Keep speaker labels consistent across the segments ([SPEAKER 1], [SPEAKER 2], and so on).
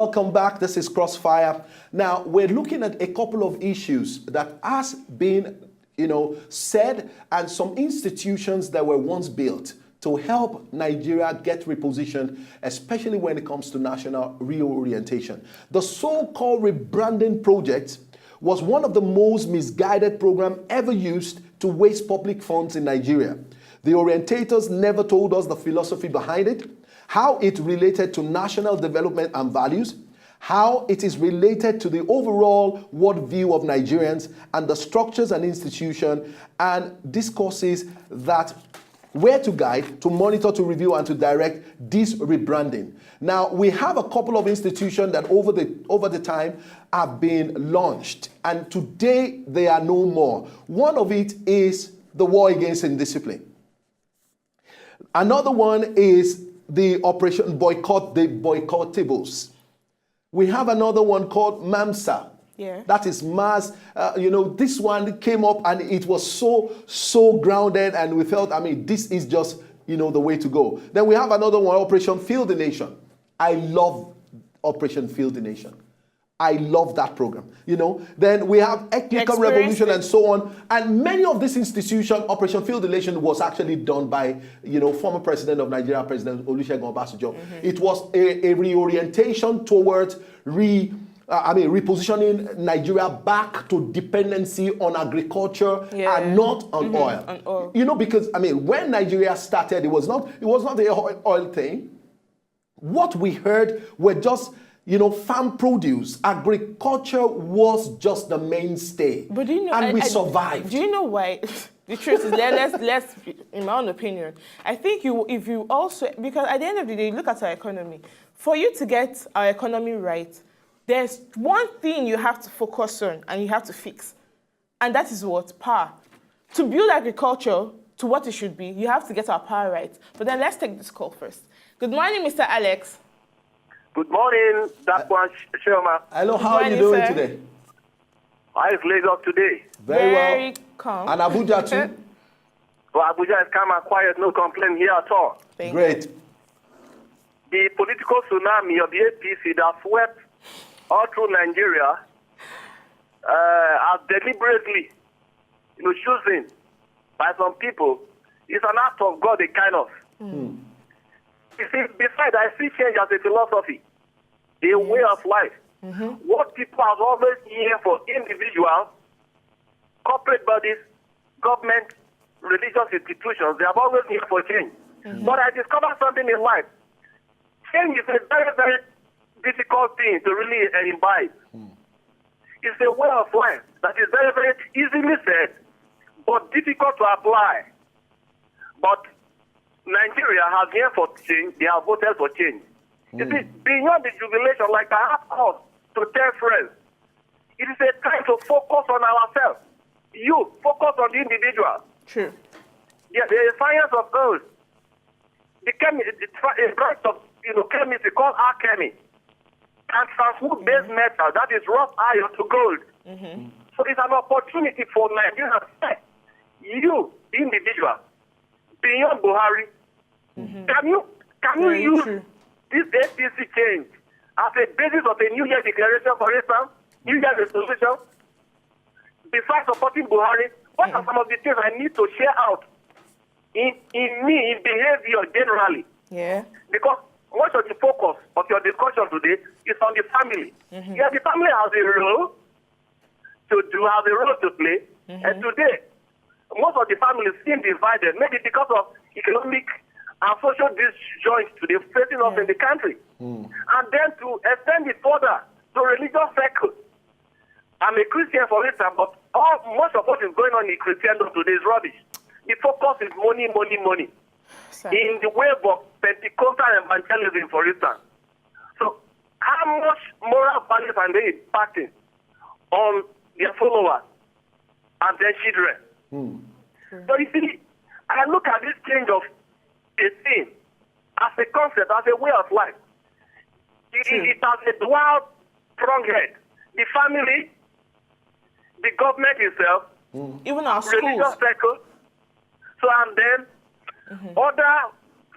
[SPEAKER 1] Welcome back. This is Crossfire. Now, we're looking at a couple of issues that has been, said, and some institutions that were once built to help Nigeria get repositioned, especially when it comes to national reorientation. The so-called rebranding project was one of the most misguided programs ever used to waste public funds in Nigeria. The orientators never told us the philosophy behind it, how it related to national development and values, how it is related to the overall worldview of Nigerians, and the structures and institutions and discourses that were to guide, to monitor, to review, and to direct this rebranding. Now, we have a couple of institutions that over the time have been launched, and today they are no more. One of it is the War Against Indiscipline. Another one is the Operation Boycott, the Boycottables. We have another one called MAMSA.
[SPEAKER 2] Yeah.
[SPEAKER 1] That is mass, this one came up and it was so grounded, and we felt, this is just, the way to go. Then we have another one, Operation Field the Nation. I love Operation Field the Nation. I love that program, Then we have Ethnic Revolution and so on. And many of these institutions, Operation Field the Nation was actually done by, former President of Nigeria, President Olusegun Obasanjo. It was a reorientation towards repositioning Nigeria back to dependency on agriculture and not on oil.
[SPEAKER 2] On oil.
[SPEAKER 1] Because when Nigeria started, it was not the oil thing. What we heard were just farm produce. Agriculture was just the mainstay.
[SPEAKER 2] But do you know,
[SPEAKER 1] and we survived.
[SPEAKER 2] Do you know why? The truth is, let's, in my own opinion, I think if you also, because at the end of the day, look at our economy. For you to get our economy right, there's one thing you have to focus on and you have to fix. And that is what? Power. To build agriculture to what it should be, you have to get our power right. But then let's take this call first. Good morning, Mr. Alex.
[SPEAKER 3] Good morning, Dakwan Sherma.
[SPEAKER 1] Hello, how are you doing today?
[SPEAKER 3] How is Lagos today?
[SPEAKER 1] Very well.
[SPEAKER 2] Calm.
[SPEAKER 1] And Abuja too?
[SPEAKER 3] Well, Abuja is calm and quiet, no complaint here at all.
[SPEAKER 1] Great.
[SPEAKER 3] The political tsunami of the APC that swept all through Nigeria are deliberately, chosen by some people. It's an act of God, a kind of. You see, besides, I see change as a philosophy, a way of life. What people have always here for individuals, corporate bodies, government, religious institutions, they have always here for change. But I discovered something in life. Change is a very, very difficult thing to really imbibe. It's a way of life that is very, very easily said, but difficult to apply. But Nigeria has here for change, they have voted for change. You see, beyond the jubilation, like I have cause to tell friends, it is a time to focus on ourselves. You focus on the individual.
[SPEAKER 2] True.
[SPEAKER 3] Yeah, the science of earth, a branch of chemistry called alchemy, can transmute base metal, that is rough iron, to gold. So it's an opportunity for Nigeria. You, the individual, beyond Buhari, can you use this APC change as a basis of a New Year declaration, for instance, New Year resolution? Besides supporting Buhari, what are some of the things I need to share out in me, in behavior generally?
[SPEAKER 2] Yeah. Because
[SPEAKER 3] much of the focus of your discussion today is on the family. Yeah, the family has a role to play. And today, most of the families seem divided, maybe because of economic and social disjoints today facing us in the country. And then to extend it further to religious circles. I'm a Christian, for instance, but much of what is going on in Christendom today is rubbish. The focus is money, money, money. In the wave of Pentecostal evangelism, for instance. So how much moral values are they impacting on their followers and their children? So you see, I look at this change of a thing as a concept, as a way of life. It has a dual prong head. The family, the government itself,
[SPEAKER 2] even our
[SPEAKER 3] religious
[SPEAKER 2] schools.
[SPEAKER 3] circles. So and then other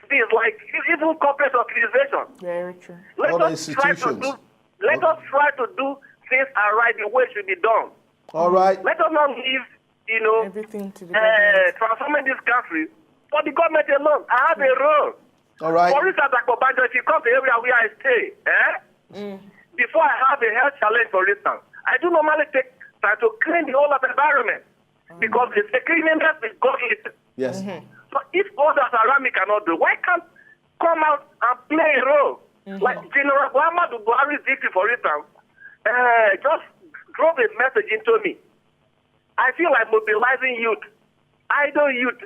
[SPEAKER 3] things like even corporate organizations.
[SPEAKER 2] Very true.
[SPEAKER 3] Let
[SPEAKER 1] Other
[SPEAKER 3] us try to
[SPEAKER 1] institutions.
[SPEAKER 3] do Let us try to do things right the way it should be done.
[SPEAKER 1] All right.
[SPEAKER 3] Let us not leave,
[SPEAKER 2] Everything to the government.
[SPEAKER 3] transforming this country for the government alone. I have a role.
[SPEAKER 1] All right.
[SPEAKER 3] For instance, like Obanjo, if you come to the area where I stay, before I have a health challenge, for instance, I do normally take time to clean the whole of the environment because the cleanliness is godly.
[SPEAKER 1] Yes.
[SPEAKER 3] So if others around me cannot do, why can't come out and play a role? Like General Muhammadu Buhari's victory, for instance, just drove a message into me. I feel like mobilizing youth, idle youth.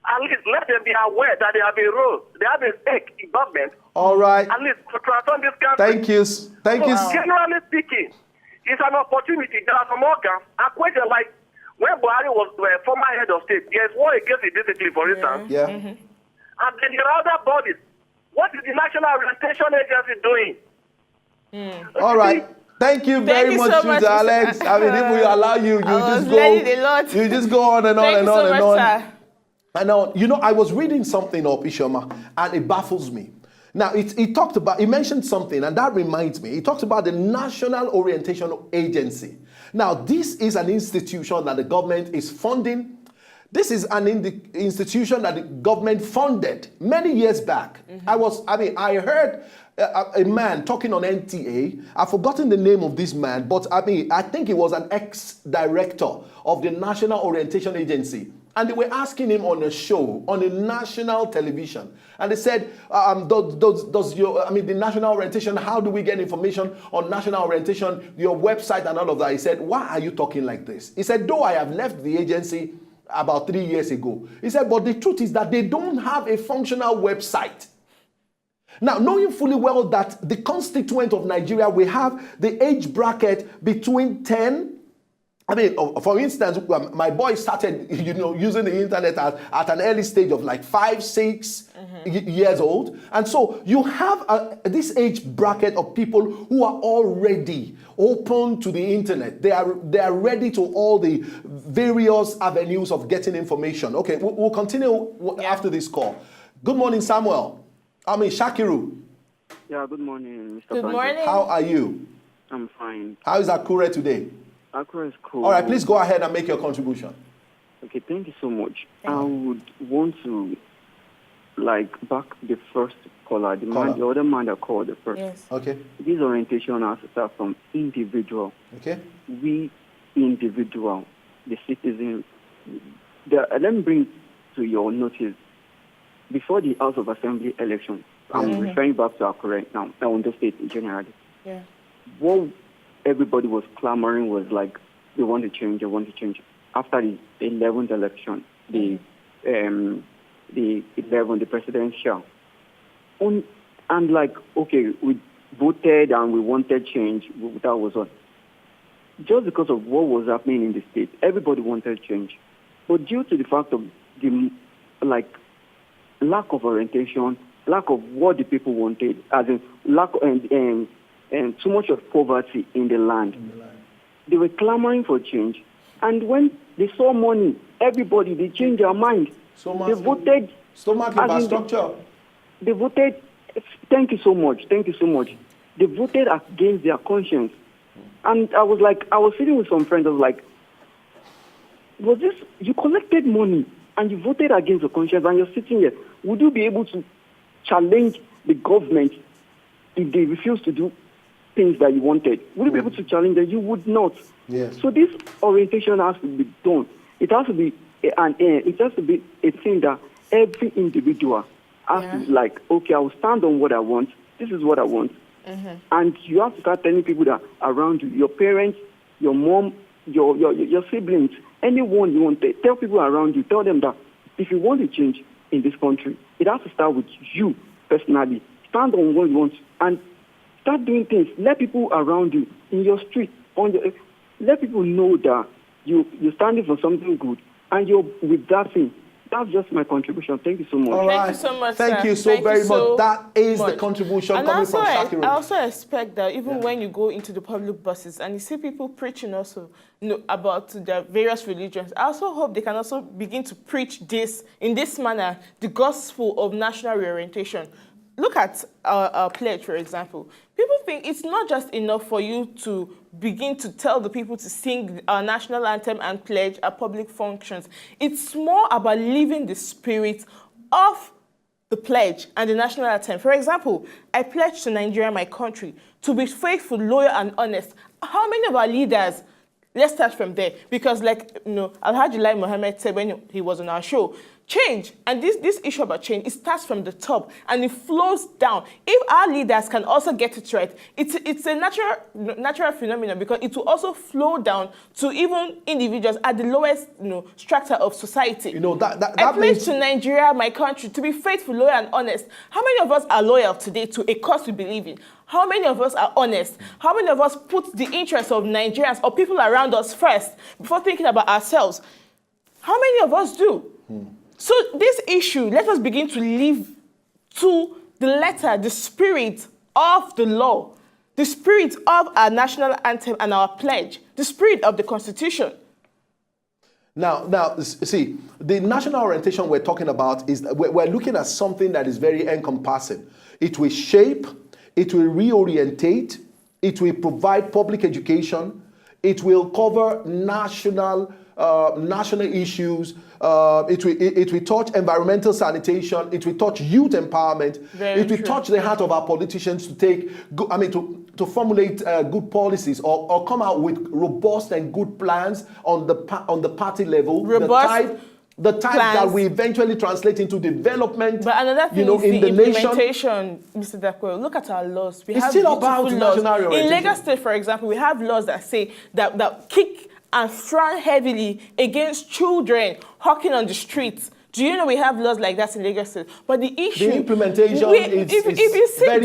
[SPEAKER 3] At least let them be aware that they have a role, they have a stake in government.
[SPEAKER 1] All right.
[SPEAKER 3] At least to transform this country.
[SPEAKER 1] Thank you. Thank you.
[SPEAKER 3] Generally speaking, it's an opportunity. There are some organs, a question like when Buhari was former head of state, there's war against the discipline, for instance.
[SPEAKER 1] Yeah.
[SPEAKER 3] And then there are other bodies. What is the National Orientation Agency doing?
[SPEAKER 1] All right. Thank you very
[SPEAKER 2] you
[SPEAKER 1] much,
[SPEAKER 2] so much,
[SPEAKER 1] Alex.
[SPEAKER 2] Mr.
[SPEAKER 1] I mean, if we allow you, you
[SPEAKER 2] was
[SPEAKER 1] just go.
[SPEAKER 2] learning a lot.
[SPEAKER 1] You just go on and on
[SPEAKER 2] Thank
[SPEAKER 1] and
[SPEAKER 2] you
[SPEAKER 1] on
[SPEAKER 2] so
[SPEAKER 1] and
[SPEAKER 2] much,
[SPEAKER 1] on.
[SPEAKER 2] sir.
[SPEAKER 1] And now, I was reading something up, Ishoma, and it baffles me. Now, he mentioned something, and that reminds me. He talked about the National Orientation Agency. Now, this is an institution that the government is funding. This is an institution that the government funded many years back. I heard a man talking on NTA. I've forgotten the name of this man, but I think he was an ex-director of the National Orientation Agency. And they were asking him on a show, on a national television. And they said, the national orientation, how do we get information on national orientation, your website and all of that? He said, why are you talking like this? He said, though I have left the agency about 3 years ago. He said, but the truth is that they don't have a functional website. Now, knowing fully well that the constituent of Nigeria will have the age bracket between 10, for instance, my boy started, using the internet at an early stage of like 5, 6 years old. And so you have this age bracket of people who are already open to the internet. They are ready to all the various avenues of getting information. Okay, we'll continue after this call. Good morning, Samuel. Shakiru.
[SPEAKER 4] Yeah, good morning, Mr.
[SPEAKER 2] Good
[SPEAKER 4] Banjo.
[SPEAKER 2] morning.
[SPEAKER 1] How are you?
[SPEAKER 4] I'm fine.
[SPEAKER 1] How is Akure today?
[SPEAKER 4] Accra is cool.
[SPEAKER 1] All right, please go ahead and make your contribution.
[SPEAKER 4] Okay, thank you so much. I would want to, back the first caller, the other man that called the first.
[SPEAKER 2] Yes.
[SPEAKER 1] Okay.
[SPEAKER 4] This orientation has to start from individual.
[SPEAKER 1] Okay.
[SPEAKER 4] We individual, the citizen. Let me bring to your notice, before the House of Assembly election, I'm referring back to Accra now, on the state generally.
[SPEAKER 2] Yeah.
[SPEAKER 4] What everybody was clamoring was like, they want to change. After the 11th election, the presidential. And okay, we voted and we wanted change. That was all. Just because of what was happening in the state, everybody wanted change. But due to the fact of the lack of orientation, lack of what the people wanted, as in lack and too much of poverty in the land. They were clamoring for change. And when they saw money, everybody, they changed their mind. They voted.
[SPEAKER 1] Stomach infrastructure.
[SPEAKER 4] They voted. Thank you so much. They voted against their conscience. And I was sitting with some friends. I was like, you collected money and you voted against your conscience and you're sitting here. Would you be able to challenge the government if they refuse to do things that you wanted? Would you be able to challenge them? You would not.
[SPEAKER 1] Yes.
[SPEAKER 4] So this orientation has to be done. It has to be a thing that every individual has to okay, I will stand on what I want. This is what I want. And you have to start telling people that around you, your parents, your mom, your siblings, anyone you want to tell people around you, tell them that if you want to change in this country, it has to start with you personally. Stand on what you want and start doing things. Let people around you, in your street, let people know that you're standing for something good and you're with that thing. That's just my contribution. Thank you so much.
[SPEAKER 1] All right.
[SPEAKER 2] Thank you so much,
[SPEAKER 1] Thank
[SPEAKER 2] sir.
[SPEAKER 1] you so very much. That is the contribution
[SPEAKER 2] and
[SPEAKER 1] coming from Shakiru.
[SPEAKER 2] I also expect that even when you go into the public buses and you see people preaching also about the various religions, I also hope they can also begin to preach this in this manner, the gospel of national reorientation. look at our pledge, for example. People think it's not just enough for you to begin to tell the people to sing our national anthem and pledge our public functions. It's more about living the spirit of the pledge and the national anthem. For example, I pledge to Nigeria, my country, to be faithful, loyal, and honest. How many of our leaders, let's start from there, because Alhaji Lai Mohammed said when he was on our show, change, and this issue about change, it starts from the top and it flows down. If our leaders can also get it right, it's a natural phenomenon, because it will also flow down to even individuals at the lowest strata of society.
[SPEAKER 1] That
[SPEAKER 2] pledge to Nigeria, my country, to be faithful, loyal, and honest. How many of us are loyal today to a cause we believe in? How many of us are honest? How many of us put the interests of Nigerians or people around us first before thinking about ourselves? How many of us do? So this issue, let us begin to live to the letter, the spirit of the law, the spirit of our national anthem and our pledge, the spirit of the Constitution.
[SPEAKER 1] Now, see, the national orientation we're talking about is we're looking at something that is very encompassing. It will shape, it will reorientate, it will provide public education, it will cover national issues, it will touch environmental sanitation, it will touch youth empowerment, it will touch the heart of our politicians to take, to formulate good policies or come out with robust and good plans on the party level. The type that we eventually translate into development.
[SPEAKER 2] But another thing is
[SPEAKER 1] in
[SPEAKER 2] the
[SPEAKER 1] nation.
[SPEAKER 2] Implementation, Mr. Dakwe. Look at our laws.
[SPEAKER 1] It's still about national orientation.
[SPEAKER 2] In Lagos State, for example, we have laws that say that kick and frown heavily against children hawking on the streets. Do you know we have laws like that in Lagos State? But the issue,
[SPEAKER 1] the implementation
[SPEAKER 2] if you sit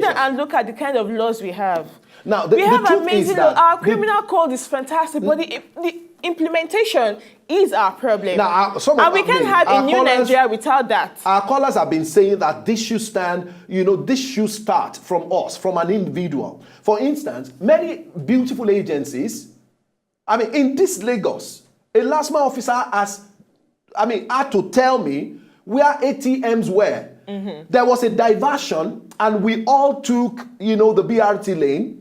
[SPEAKER 2] down and look at the kind of laws we have,
[SPEAKER 1] now
[SPEAKER 2] we have amazing laws. Our criminal code is fantastic, but the implementation is our problem.
[SPEAKER 1] Now,
[SPEAKER 2] we can't have a new Nigeria without that.
[SPEAKER 1] Our callers have been saying that this should stand, this should start from us, from an individual. For instance, many beautiful agencies, in this Lagos, a last mile officer had to tell me where ATMs were. There was a diversion and we all took, the BRT lane.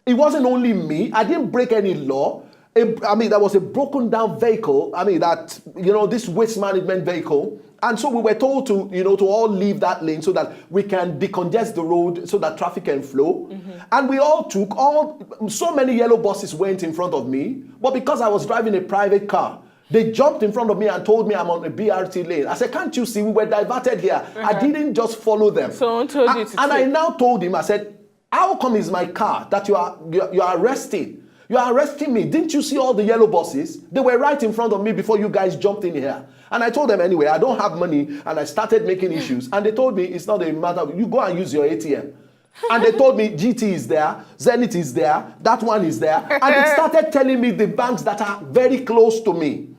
[SPEAKER 1] It wasn't only me. I didn't break any law. There was a broken down vehicle, this waste management vehicle. And so we were told to all leave that lane so that we can decongest the road so that traffic can flow. And we all took, so many yellow buses went in front of me, but because I was driving a private car, they jumped in front of me and told me I'm on a BRT lane. I said, can't you see we were diverted here? I didn't just follow them.
[SPEAKER 2] Someone told you to
[SPEAKER 1] I now told him, I said, how come is my car that you are arresting? You are arresting me. Didn't you see all the yellow buses? They were right in front of me before you guys jumped in here. And I told them, anyway, I don't have money, and I started making issues. And they told me, it's not a matter of, you go and use your ATM. And they told me, GT is there, Zenith is there, that one is there. And they started telling me the banks that are very close to me.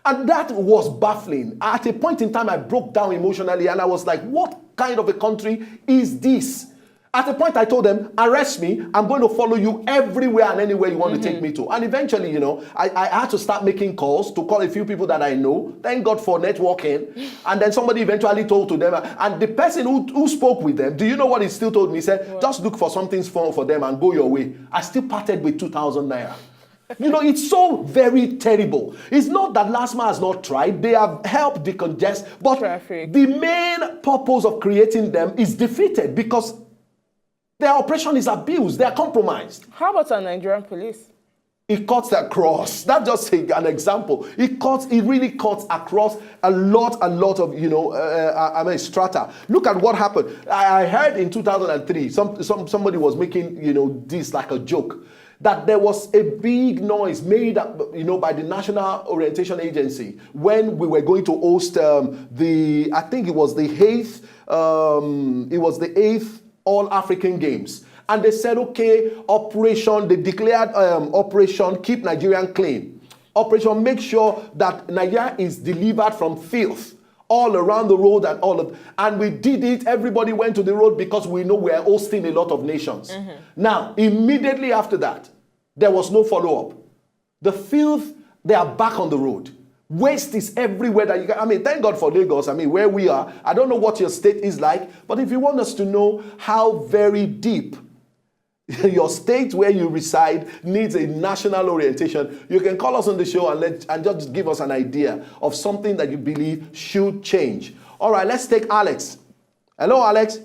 [SPEAKER 1] And that was baffling. At a point in time, I broke down emotionally, and I was like, what kind of a country is this? At a point, I told them, arrest me. I'm going to follow you everywhere and anywhere you want to take me to. And eventually, I had to start making calls to call a few people that I know. Thank God for networking. And then somebody eventually told to them. And the person who spoke with them, do you know what he still told me? He said, just look for something small for them and go your way. I still parted with 2,000 naira. It's so very terrible. It's not that LASMA has not tried. They have helped decongest. But the main purpose of creating them is defeated because their operation is abused. They are compromised.
[SPEAKER 2] How about our Nigerian police?
[SPEAKER 1] It cuts across. That's just an example. It really cuts across a lot of, strata. Look at what happened. I heard in 2003, somebody was making, this like a joke, that there was a big noise made up, by the National Orientation Agency when we were going to host I think it was the 8th All-African Games. And they said, okay, they declared Operation Keep Nigerian Clean. Operation Make Sure that Nigeria is delivered from filth all around the road and we did it. Everybody went to the road because we know we are hosting a lot of nations. Now, immediately after that, there was no follow-up. The filth, they are back on the road. Waste is everywhere that you can. I mean, thank God for Lagos. I mean, where we are. I don't know what your state is like, but if you want us to know how very deep your state where you reside needs a national orientation, you can call us on the show and just give us an idea of something that you believe should change. All right, let's take Alex. Hello, Alex.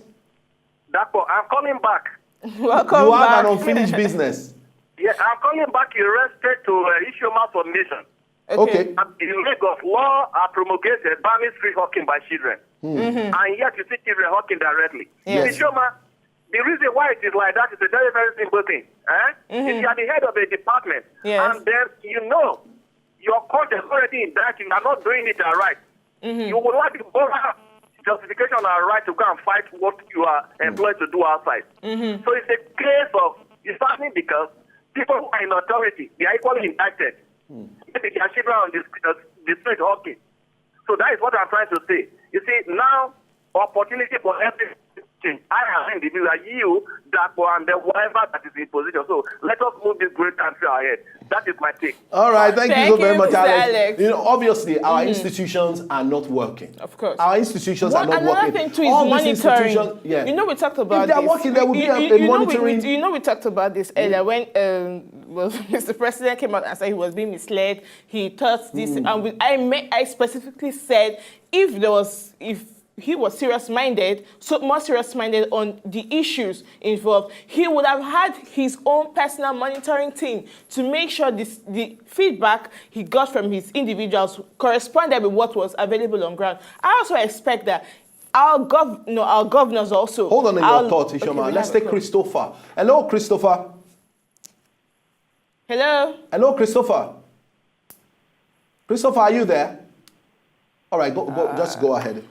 [SPEAKER 3] Dapo, I'm calling back.
[SPEAKER 2] Welcome
[SPEAKER 1] You
[SPEAKER 2] back.
[SPEAKER 1] have an unfinished business.
[SPEAKER 3] Yeah, I'm calling back in respect to issue malformation.
[SPEAKER 1] Okay.
[SPEAKER 3] In Lagos, law are promulgated banning street hawking by children. And yet you see children hawking directly.
[SPEAKER 1] Yes.
[SPEAKER 3] Ishoma, the reason why it is like that is a very, very simple thing. If you are the head of a department, and then you know your court is already in that, you are not doing it right, you will not be justification or right to go and fight what you are employed to do outside. So it's a case of, it's happening because people who are in authority, they are equally indicted. Maybe they are children on the street hawking. So that is what I'm trying to say. You see, now, opportunity for everything. I am individual, you, that one, and then whatever that is in position. So let us move this great country ahead. That is my take.
[SPEAKER 1] All right, thank you so very much,
[SPEAKER 2] Mr. Alex.
[SPEAKER 1] You know, obviously, our institutions are not working.
[SPEAKER 2] Of course.
[SPEAKER 1] Our institutions are not working.
[SPEAKER 2] Another thing too is
[SPEAKER 1] All these
[SPEAKER 2] monitoring.
[SPEAKER 1] institutions- yeah.
[SPEAKER 2] You know, we talked about
[SPEAKER 1] If they're
[SPEAKER 2] this.
[SPEAKER 1] working, there will be a monitoring.
[SPEAKER 2] You know, we talked about this earlier when Mr. President came out and said he was being misled. He thought this, and I specifically said if he was serious-minded, more serious-minded on the issues involved, he would have had his own personal monitoring team to make sure the feedback he got from his individuals corresponded with what was available on ground. I also expect that our governors also...
[SPEAKER 1] Hold on in your thoughts, Ishoma.
[SPEAKER 2] Okay,
[SPEAKER 1] Let's take Christopher. Hello, Christopher.
[SPEAKER 2] Hello?
[SPEAKER 1] Hello, Christopher. Christopher, are you there? All right, just go ahead.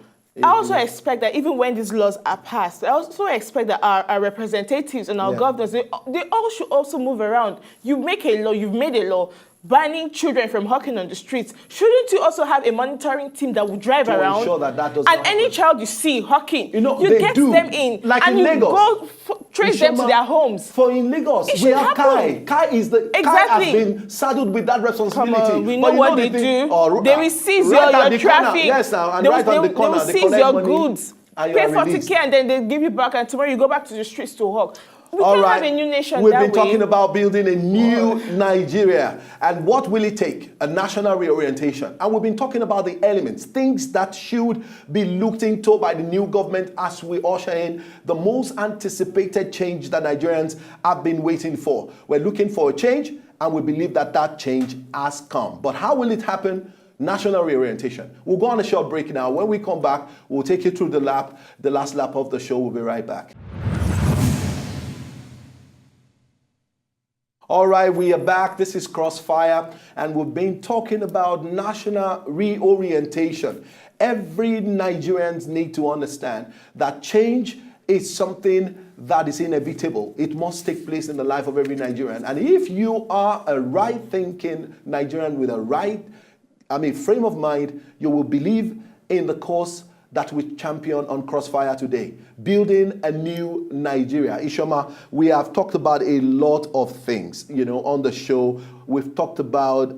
[SPEAKER 2] I also expect that even when these laws are passed, I also expect that our representatives and our governors, they all should also move around. You make a law, you've made a law banning children from hawking on the streets. Shouldn't you also have a monitoring team that will drive around?
[SPEAKER 1] To ensure that does
[SPEAKER 2] and
[SPEAKER 1] not
[SPEAKER 2] any
[SPEAKER 1] happen.
[SPEAKER 2] child you see hawking,
[SPEAKER 1] You know,
[SPEAKER 2] you
[SPEAKER 1] they
[SPEAKER 2] get
[SPEAKER 1] do.
[SPEAKER 2] them in,
[SPEAKER 1] Like
[SPEAKER 2] and
[SPEAKER 1] in
[SPEAKER 2] you
[SPEAKER 1] Lagos.
[SPEAKER 2] go trace them to their homes.
[SPEAKER 1] For in Lagos,
[SPEAKER 2] It
[SPEAKER 1] we
[SPEAKER 2] should
[SPEAKER 1] have
[SPEAKER 2] happen.
[SPEAKER 1] Kai. Kai has been saddled with that responsibility.
[SPEAKER 2] Come on, we know
[SPEAKER 1] But you
[SPEAKER 2] what
[SPEAKER 1] the
[SPEAKER 2] they
[SPEAKER 1] thing-
[SPEAKER 2] do. They will seize
[SPEAKER 1] right at
[SPEAKER 2] your
[SPEAKER 1] the corner.
[SPEAKER 2] traffic.
[SPEAKER 1] Yes, now, and
[SPEAKER 2] They
[SPEAKER 1] right on the corner,
[SPEAKER 2] will
[SPEAKER 1] they
[SPEAKER 2] seize
[SPEAKER 1] collect
[SPEAKER 2] your
[SPEAKER 1] money
[SPEAKER 2] goods.
[SPEAKER 1] and you
[SPEAKER 2] Pay
[SPEAKER 1] are
[SPEAKER 2] for
[SPEAKER 1] released.
[SPEAKER 2] ticket and then they give you back, and tomorrow you go back to the streets to hawk. We
[SPEAKER 1] All
[SPEAKER 2] can't
[SPEAKER 1] right.
[SPEAKER 2] have a new nation
[SPEAKER 1] We've
[SPEAKER 2] that
[SPEAKER 1] been
[SPEAKER 2] way.
[SPEAKER 1] talking about building a new Nigeria. And what will it take? A national reorientation. And we've been talking about the elements, things that should be looked into by the new government as we usher in the most anticipated change that Nigerians have been waiting for. We're looking for a change, and we believe that that change has come. But how will it happen? National reorientation. We'll go on a short break now. When we come back, we'll take you through the last lap of the show. We'll be right back. All right, we are back. This is Crossfire, and we've been talking about national reorientation. Every Nigerians need to understand that change is something that is inevitable. It must take place in the life of every Nigerian. And if you are a right-thinking Nigerian with a frame of mind, you will believe in the cause that we champion on Crossfire today, building a new Nigeria. Ishoma, we have talked about a lot of things, on the show. We've talked about,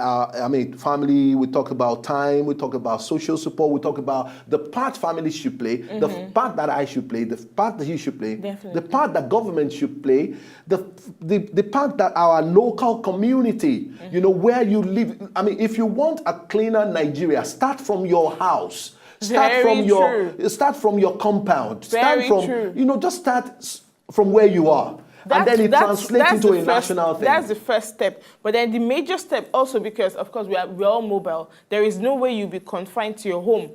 [SPEAKER 1] family, we talked about time, we talked about social support, we talked about the part families should play, the part that I should play, the part that you should play, the part that government should play, the part that our local community, where you live. If you want a cleaner Nigeria, start from your house. Start from your compound. Just start from where you are. And then it translates into a national thing.
[SPEAKER 2] That's the first step. But then the major step also, because of course we're all mobile, there is no way you'll be confined to your home.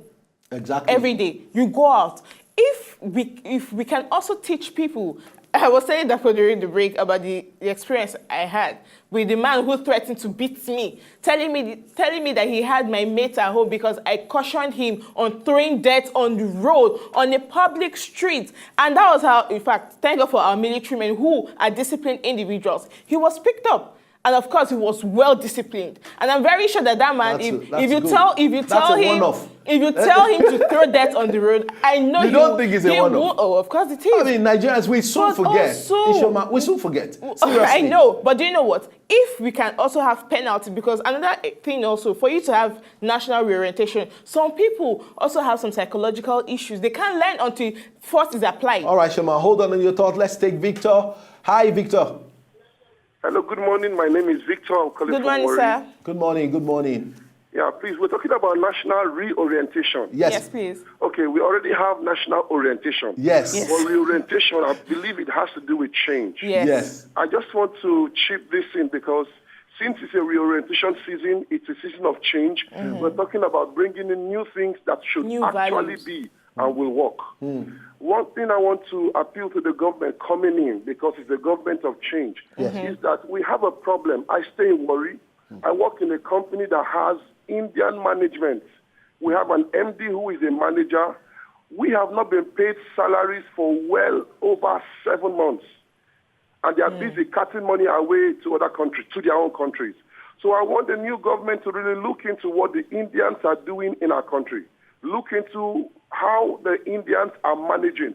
[SPEAKER 1] Exactly.
[SPEAKER 2] Every day. You go out. If we can also teach people, I was saying that during the break about the experience I had with the man who threatened to beat me, telling me that he had my mate at home because I cautioned him on throwing dirt on the road, on a public street. And that was how, in fact, thank God for our military men who are disciplined individuals. He was picked up. And of course, he was well disciplined. And I'm very sure that man, if you tell him to throw dirt on the road, I know
[SPEAKER 1] you don't think it's a one-off.
[SPEAKER 2] Oh, of course it is.
[SPEAKER 1] I mean, Nigerians, we soon forget.
[SPEAKER 2] Also,
[SPEAKER 1] we soon forget.
[SPEAKER 2] Seriously. I know, but do you know what? If we can also have penalty, because another thing also, for you to have national reorientation, some people also have some psychological issues. They can't learn until force is applied.
[SPEAKER 1] All right, Shema, hold on in your thought. Let's take Victor. Hi, Victor.
[SPEAKER 5] Hello, good morning. My name is Victor. I'm calling
[SPEAKER 2] Good morning, sir.
[SPEAKER 1] Good morning, good morning.
[SPEAKER 5] Yeah, please, we're talking about national reorientation.
[SPEAKER 1] Yes,
[SPEAKER 2] please.
[SPEAKER 5] Okay, we already have national orientation.
[SPEAKER 1] Yes.
[SPEAKER 5] For reorientation, I believe it has to do with change.
[SPEAKER 1] Yes.
[SPEAKER 5] I just want to chip this in because since it's a reorientation season, it's a season of change. We're talking about bringing in new things that should actually be and will work. One thing I want to appeal to the government coming in, because it's the government of change, is that we have a problem. I stay in Warri. I work in a company that has Indian management. We have an MD who is a manager. We have not been paid salaries for well over 7 months. And they are busy cutting money away to other countries, to their own countries. So I want the new government to really look into what the Indians are doing in our country. Look into how the Indians are managing.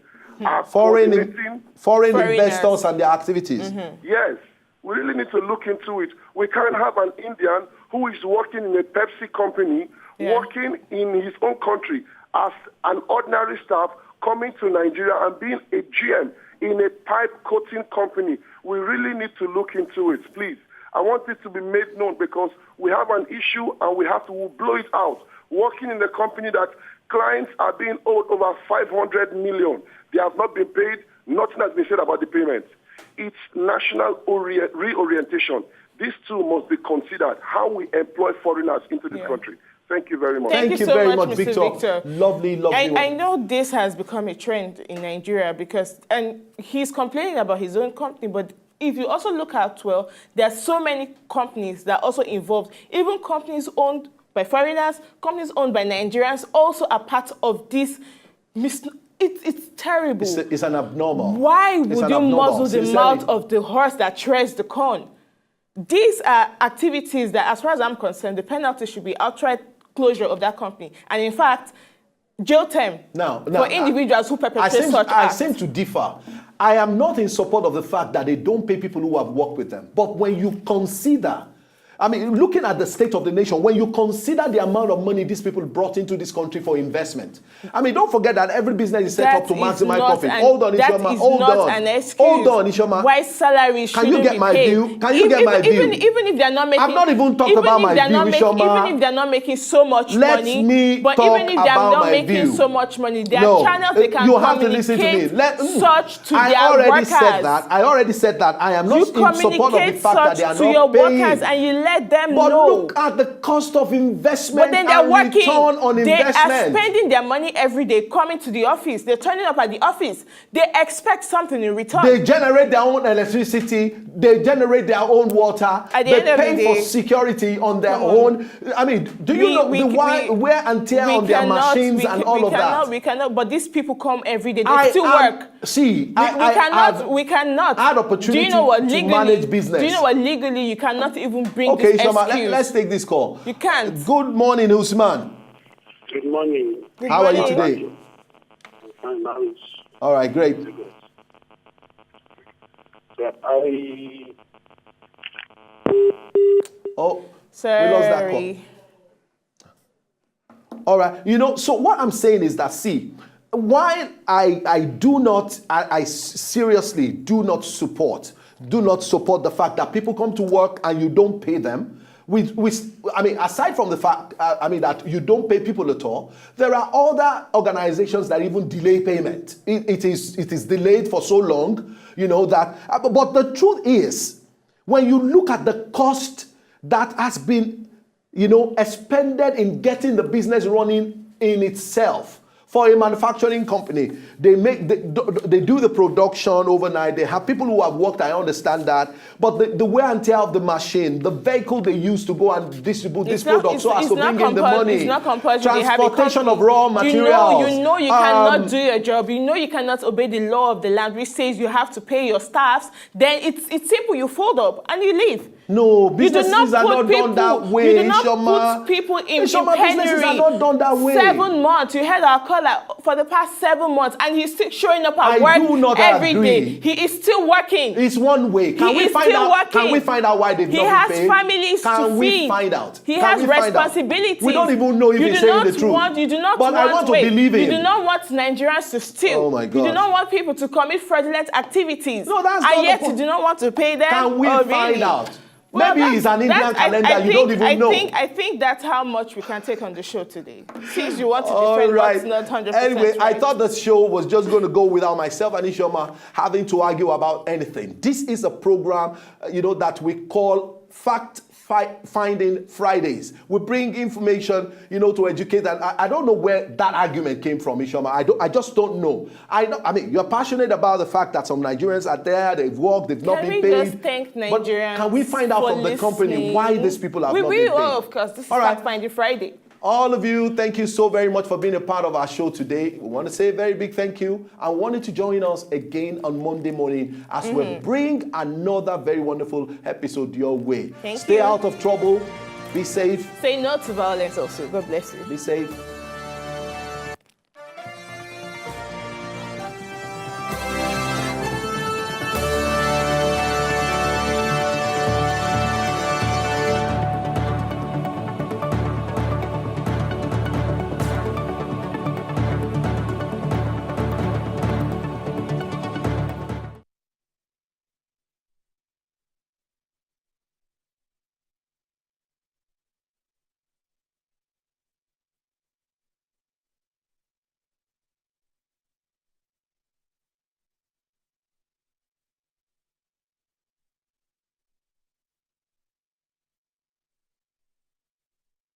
[SPEAKER 1] Foreign investors and their activities.
[SPEAKER 5] Yes. We really need to look into it. We can't have an Indian who is working in a Pepsi company, working in his own country as an ordinary staff, coming to Nigeria and being a GM in a pipe coating company. We really need to look into it, please. I want it to be made known because we have an issue and we have to blow it out. Working in a company that clients are being owed over 500 million. They have not been paid. Nothing has been said about the payments. It's national reorientation. These two must be considered, how we employ foreigners into this country. Thank you very much.
[SPEAKER 1] Thank you
[SPEAKER 2] so
[SPEAKER 1] very
[SPEAKER 2] much,
[SPEAKER 1] much,
[SPEAKER 2] Mr.
[SPEAKER 1] Victor. Lovely.
[SPEAKER 2] I know this has become a trend in Nigeria and he's complaining about his own company, but if you also look at, well, there are so many companies that are also involved, even companies owned by foreigners, companies owned by Nigerians also are part of this. It's terrible.
[SPEAKER 1] It's an abnormal.
[SPEAKER 2] Why would you muzzle the mouth of the horse that treads the corn? These are activities that, as far as I'm concerned, the penalty should be outright closure of that company. And in fact, jail term for individuals who perpetrate such acts.
[SPEAKER 1] I seem to differ. I am not in support of the fact that they don't pay people who have worked with them. But when you consider, I mean, looking at the state of the nation, when you consider the amount of money these people brought into this country for investment, I mean, don't forget that every business is set up to maximize profit. Hold on, Ishoma. Hold on, Ishoma.
[SPEAKER 2] Why salaries shouldn't be paid?
[SPEAKER 1] Can you get my view? Can you get my view?
[SPEAKER 2] Even if they're not making,
[SPEAKER 1] I've not even talked about my view, Ishoma.
[SPEAKER 2] Even if they're not making so much money, but even if they're not making so much money, there are channels they can communicate such to their workers.
[SPEAKER 1] I already said that. I am not in support of the fact that they are not paying.
[SPEAKER 2] And you let them
[SPEAKER 1] but
[SPEAKER 2] know.
[SPEAKER 1] Look at the cost of investment.
[SPEAKER 2] But then they're working.
[SPEAKER 1] Return on investment.
[SPEAKER 2] They are spending their money every day, coming to the office. They're turning up at the office. They expect something in return.
[SPEAKER 1] They generate their own electricity. They generate their own water.
[SPEAKER 2] At the
[SPEAKER 1] they
[SPEAKER 2] end of
[SPEAKER 1] pay
[SPEAKER 2] the day,
[SPEAKER 1] for security on their own. I mean, do you know the wear and tear on their machines and all of that?
[SPEAKER 2] We cannot. But these people come every day. They still work.
[SPEAKER 1] See,
[SPEAKER 2] we cannot.
[SPEAKER 1] Add opportunity
[SPEAKER 2] do you know what,
[SPEAKER 1] legally, to manage business.
[SPEAKER 2] Do you know what? Legally, you cannot even bring this excuse.
[SPEAKER 1] Let's take this call.
[SPEAKER 2] You can't.
[SPEAKER 1] Good morning, Usman.
[SPEAKER 6] Good morning.
[SPEAKER 1] How are you today?
[SPEAKER 6] I'm fine.
[SPEAKER 1] All right, great. Oh,
[SPEAKER 2] sorry.
[SPEAKER 1] We lost that call. All right. You know, so what I'm saying is that, see, while I seriously do not support the fact that people come to work and you don't pay them. I mean, aside from the fact, that you don't pay people at all, there are other organizations that even delay payment. It is delayed for so long, you know, that. But the truth is, when you look at the cost that has been, you know, expended in getting the business running in itself, For a manufacturing company, they do the production overnight. They have people who have worked, I understand that. But the wear and tear of the machine, the vehicle they use to go and distribute this product so as to bring in the money.
[SPEAKER 2] It's not compulsory.
[SPEAKER 1] Transportation of raw materials.
[SPEAKER 2] You know you cannot do your job. You know you cannot obey the law of the land, which says you have to pay your staffs. Then it's simple. You fold up and you leave.
[SPEAKER 1] No, businesses are not done that way.
[SPEAKER 2] You do not put people in penury.
[SPEAKER 1] Businesses are not done that way.
[SPEAKER 2] 7 months. You had our caller for the past 7 months, and he's still showing up at
[SPEAKER 1] I do
[SPEAKER 2] work
[SPEAKER 1] not
[SPEAKER 2] every
[SPEAKER 1] agree.
[SPEAKER 2] day. He is still working.
[SPEAKER 1] It's one way. Can we find out why they've not been paid?
[SPEAKER 2] He has families to feed.
[SPEAKER 1] Can we find out?
[SPEAKER 2] He has responsibilities.
[SPEAKER 1] We don't even know if he's saying the truth.
[SPEAKER 2] You do not
[SPEAKER 1] but I want to believe him.
[SPEAKER 2] You do not want Nigerians to steal.
[SPEAKER 1] Oh my God.
[SPEAKER 2] You do not want people to commit fraudulent activities.
[SPEAKER 1] No, that's
[SPEAKER 2] and
[SPEAKER 1] not
[SPEAKER 2] yet
[SPEAKER 1] the point.
[SPEAKER 2] you do not want to pay them.
[SPEAKER 1] Can we find out?
[SPEAKER 2] Well,
[SPEAKER 1] maybe it's an Indian calendar you don't even know.
[SPEAKER 2] I think that's how much we can take on the show today. Since you want to defend what's not 100%
[SPEAKER 1] Anyway,
[SPEAKER 2] right.
[SPEAKER 1] I thought the show was just going to go without myself and Ishoma having to argue about anything. This is a program, that we call Fact-Finding Fridays. We bring information, to educate. And I don't know where that argument came from, Ishoma. I just don't know. I mean, you're passionate about the fact that some Nigerians are there, they've worked, they've not been paid.
[SPEAKER 2] Can we just thank Nigerians?
[SPEAKER 1] But can we find out from the company why these people have not been paid?
[SPEAKER 2] We will, of course. This is Fact-Finding Friday.
[SPEAKER 1] All of you, thank you so very much for being a part of our show today. We want to say a very big thank you. I wanted to join us again on Monday morning as we bring another very wonderful episode your way.
[SPEAKER 2] Thank you.
[SPEAKER 1] Stay out of trouble. Be safe.
[SPEAKER 2] Say no to violence also. God bless you.
[SPEAKER 1] Be safe.